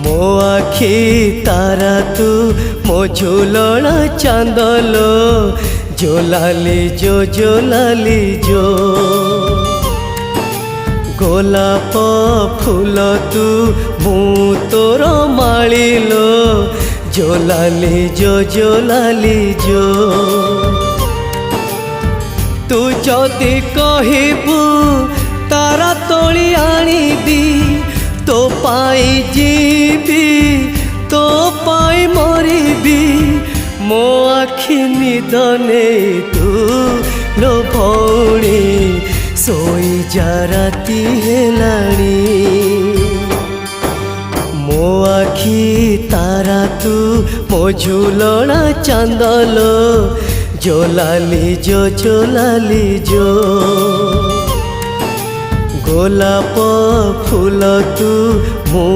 ମୋ ଆଖି ତାରା ତୁ ମୋ ଝୁଲଣା ଚାନ୍ଦଲୋ ଜୋଲାଲି ଜୋଲାଲି ଜୋ ଗୋଲାପ ଫୁଲ ତୁ ମୁଁ ତୋର ମାଳିଲୋ ଜୋଲାଲି ଜୋଲାଲି ଜୋ ତୁ ଯଦି କହିବୁ ତାରା ତୋଳି ଆଣିବି तो पाई जीवी तो पाई मरिबी मो आखि निद नहीं तू लो भौणी सोई जा राती हेलाणी मो आखि तारा तू मो झुलना चांदलो जोलाली जोलाली जो गोलाप फूल तू